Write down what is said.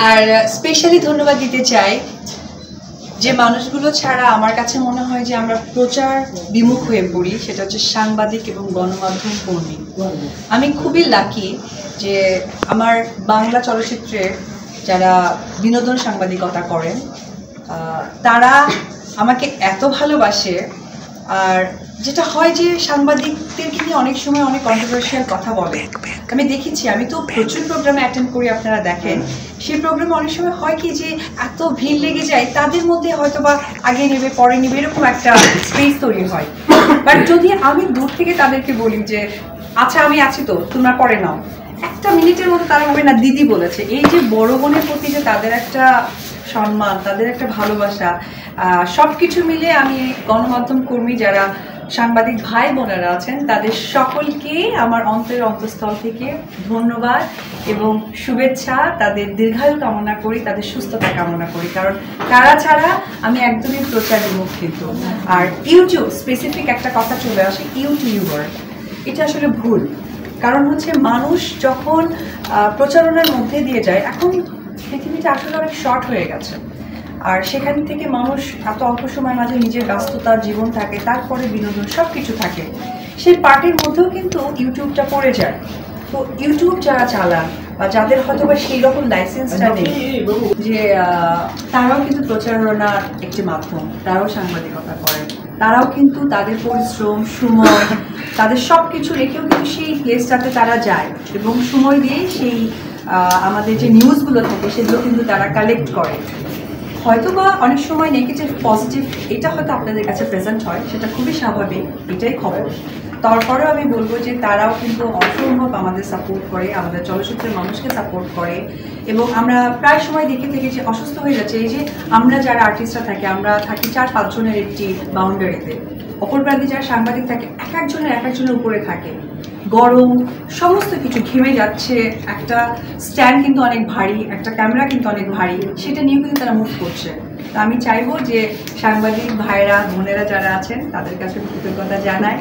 আর specially ধন্যবাদ দিতে চাই যে মানুষগুলো ছাড়া আমার কাছে মনে হয় যে আমরা প্রচার বিমুখ হয়ে পড়ি, সেটা হচ্ছে সাংবাদিক এবং গণমাধ্যম কর্মী। আমি খুবই লাকি যে আমার বাংলা চলচ্চিত্রে যারা বিনোদন সাংবাদিকতা করেন তারা আমাকে এত ভালোবাসে। আর যেটা হয় যে সাংবাদিকদেরকে নিয়ে অনেক সময় অনেক কন্ট্রোভার্সিয়াল কথা বলে। আমি দেখেছি, আমি তো প্রচুর প্রোগ্রামে অ্যাটেন্ড করি, আপনারা দেখেন সেই প্রোগ্রামে অনেক সময় হয় কি যে এত ভিড় লেগে যায়, তাদের মধ্যে হয়তো বা আগে নেবে পরে নেবে এরকম একটা স্পেস তৈরি হয়। বাট যদি আমি দূর থেকে তাদেরকে বলি যে আচ্ছা আমি আছি তো, তোমরা পরে নাও, একটা মিনিটের মতো তারা হবে না দিদি বলেছে। এই যে বড় বোনের প্রতি যে তাদের একটা সম্মান, তাদের একটা ভালোবাসা, সব কিছু মিলে আমি গণমাধ্যম কর্মী যারা সাংবাদিক ভাই বোনেরা আছেন তাদের সকলকে আমার অন্তরের অন্তঃস্থল থেকে ধন্যবাদ এবং শুভেচ্ছা। তাদের দীর্ঘায়ু কামনা করি, তাদের সুস্থতা কামনা করি, কারণ তারা ছাড়া আমি একদমই প্রচার বিমুখ। কিন্তু আর ইউটিউব স্পেসিফিক একটা কথা চলে আসে, ইউটিউবার, এটা আসলে ভুল। কারণ হচ্ছে মানুষ যখন প্রচারণার মধ্যে দিয়ে যায়, এখন পৃথিবীটা আসলে অনেক শর্ট হয়ে গেছে, আর সেখান থেকে মানুষ এত অল্প সময়ের মাঝে নিজের ব্যস্ততার জীবন থাকে, তারপরে বিনোদন সব কিছু থাকে, সেই পার্টির মধ্যেও কিন্তু ইউটিউবটা পড়ে যায়। তো ইউটিউব যারা চালান বা যাদের হয়তো বা সেই রকম লাইসেন্সটা নেই, যে তারাও কিন্তু প্রচারণার একটি মাধ্যম, তারাও সাংবাদিকতা করেন, তারাও কিন্তু তাদের পরিশ্রম সময় তাদের সব কিছু রেখেও কিন্তু সেই প্লেসটাতে তারা যায় এবং সময় দিয়ে সেই আমাদের যে নিউজগুলো থাকে সেগুলো কিন্তু তারা কালেক্ট করে। হয়তো বা অনেক সময় নেগেটিভ পজিটিভ এটা হয়তো আপনাদের কাছে প্রেজেন্ট হয়, সেটা খুবই স্বাভাবিক, এটাই খবর। তারপরেও আমি বলবো যে তারাও কিন্তু অসম্ভব আমাদের সাপোর্ট করে, আমাদের চলচ্চিত্রের মানুষকে সাপোর্ট করে। এবং আমরা প্রায় সময় দেখে থেকে যে অসুস্থ হয়ে যাচ্ছে, এই যে আমরা যারা আর্টিস্টরা থাকি, আমরা থাকি 4-5 জনের একটি বাউন্ডারিতে, অপর প্রান্তে যারা সাংবাদিক থাকে এক একজনের উপরে থাকে, গরম সমস্ত কিছু ঘেমে যাচ্ছে, একটা স্ট্যান্ড কিন্তু অনেক ভারী, একটা ক্যামেরা কিন্তু অনেক ভারী, সেটা নিয়েও কিন্তু তারা মুভ করছে। তো আমি চাইবো যে সাংবাদিক ভাইরা বোনেরা যারা আছেন তাদের কাছে কৃতজ্ঞতা জানাই।